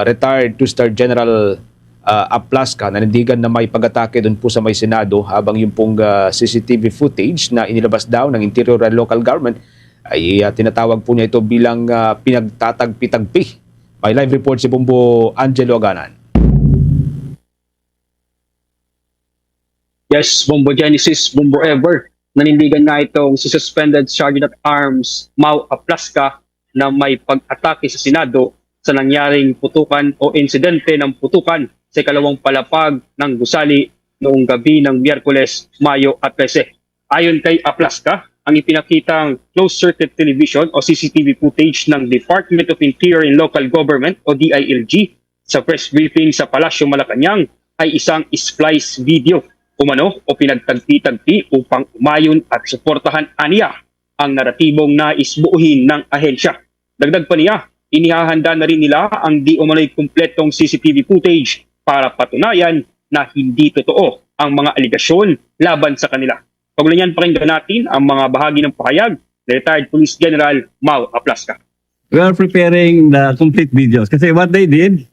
retired two-star General Aplasca nanindigan na may pag-atake doon po sa may Senado habang yung pong CCTV footage na inilabas daw ng Interior and Local Government ay tinatawag po niya ito bilang pinagtatagpi-tagpi. May live report si Bombo Angelo Aganan. Yes, Bombo Genesis, Bombo Ever. Nanindigan nga itong si Suspended Sergeant at Arms Mau Aplasca na may pag-atake sa Senado sa nangyaring putukan o insidente ng putukan sa ikalawang palapag ng gusali noong gabi ng Miyerkules, Mayo 13. Ayon kay Aplasca, ang ipinakitang closed-circuit television o CCTV footage ng Department of Interior and Local Government o DILG sa press briefing sa Palasyo Malacanang ay isang splice video umano o pinagtagpi-tagpi upang umayon at suportahan aniya ang naratibong nais buuhin ng ahensya. Dagdag pa niya, inihahanda na rin nila ang di umano'y kumpletong CCTV footage para patunayan na hindi totoo ang mga aligasyon laban sa kanila. Pagmulan yan, pakinggan natin ang mga bahagi ng pahayag ni Retired Police General Mau Aplasca. We are preparing the complete videos kasi what they did,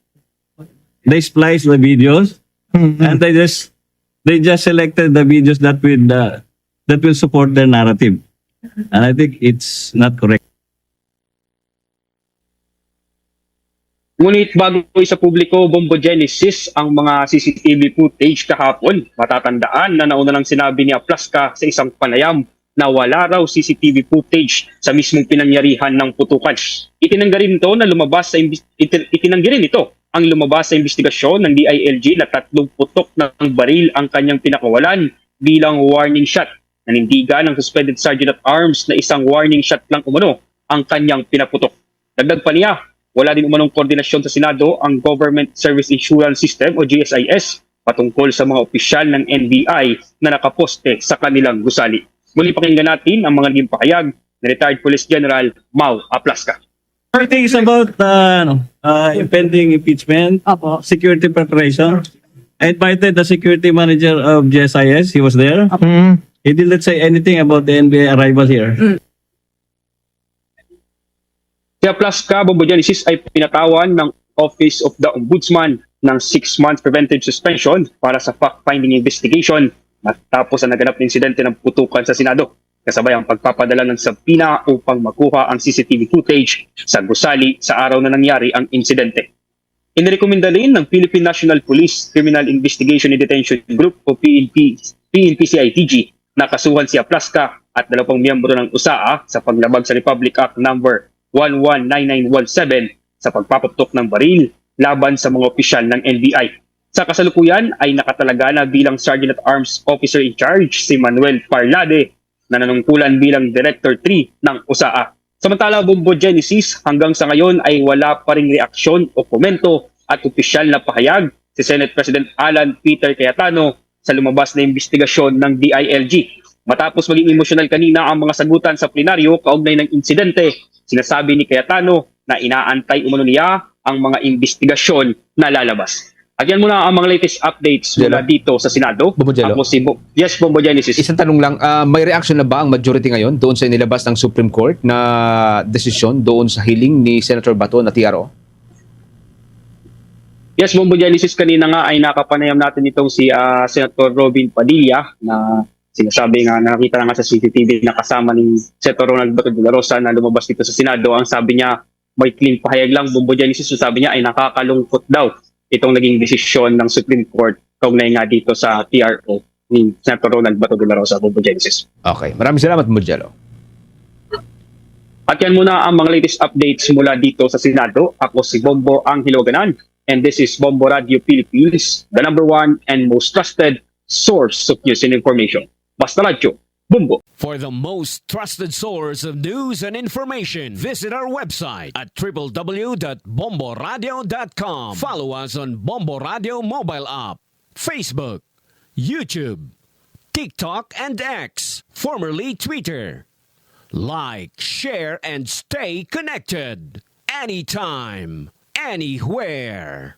they spliced the videos and they just selected the videos that will support their narrative. And I think it's not correct. Ngunit bago sa publiko, Bombo Genesis, ang mga CCTV footage kahapon, matatandaan na nauna lang sinabi ni Aplasca sa isang panayam na wala raw CCTV footage sa mismong pinangyarihan ng putukan. Itinanggi rin ito ang lumabas sa investigasyon ng DILG na 3 putok ng baril ang kanyang pinakawalan bilang warning shot. Nanindigan ng Suspended Sergeant at Arms na isang warning shot lang umano ang kanyang pinaputok. Dagdag pa niya, wala din umanong koordinasyon sa Senado ang Government Service Insurance System o GSIS patungkol sa mga opisyal ng NBI na nakaposte sa kanilang gusali. Muli pakinggan natin ang mga naging pahayag ni Retired Police General Mau Aplasca. Everything is about impending impeachment, security preparation. I invited the security manager of GSIS. He was there. He didn't say anything about the NBI arrival here. Si Aplasca, Bombo Genesis, ay pinatawan ng Office of the Ombudsman ng 6 months preventive suspension para sa fact-finding investigation matapos ang naganap na insidente ng putukan sa Senado. Kasabay ang pagpapadala ng sabina upang makuha ang CCTV footage sa gusali sa araw na nangyari ang insidente. Inirekomenda rin ng Philippine National Police Criminal Investigation and Detention Group o PNP-CITG na kasuhan si Aplasca at 2 miyembro ng USAA sa paglabag sa Republic Act No. 119917 sa pagpaputok ng baril laban sa mga opisyal ng NBI. Sa kasalukuyan ay nakatalaga na bilang Sergeant at Arms Officer in Charge si Manuel Parlade na nanungkulan bilang Director 3 ng USAA. Samantala, Bombo Genesis, hanggang sa ngayon ay wala pa ring reaksyon o komento at opisyal na pahayag si Senate President Alan Peter Cayetano sa lumabas na investigasyon ng DILG. Matapos maging emosyonal kanina ang mga sagutan sa plenaryo kaugnay ng insidente, sinasabi ni Cayetano na inaantay umano niya ang mga investigasyon na lalabas. At yan muna ang mga latest updates mula dito sa Senado. Bombo Jello. Yes, Bombo Genesis. Isang tanong lang, may reaction na ba ang majority ngayon doon sa inilabas ng Supreme Court na desisyon doon sa hiling ni Senator Bato na TRO? Yes, Bombo Genesis, kanina nga ay nakapanayam natin itong si Senator Robin Padilla na sinasabi nga, nakita na nga sa CCTV na kasama ni Senator Ronald Bato de la Rosa na lumabas dito sa Senado. Ang sabi niya, may clean pahayag lang, Bombo Genesis, so sabi niya ay nakakalungkot daw itong naging desisyon ng Supreme Court kaugnay nga dito sa TRO ni Senator Ronald Bato de la Rosa, Bombo Genesis. Okay, maraming salamat, Bombo Jello. At yan muna ang mga latest updates mula dito sa Senado. Ako si Bombo Angelo Aganan, and this is Bombo Radio Philippines, the #1 and most trusted source of news and information. Basta radyo, Bombo. For the most trusted source of news and information, visit our website at www.bomboradio.com. Follow us on Bombo Radio mobile app, Facebook, YouTube, TikTok, and X, formerly Twitter. Like, share, and stay connected. Anytime, anywhere.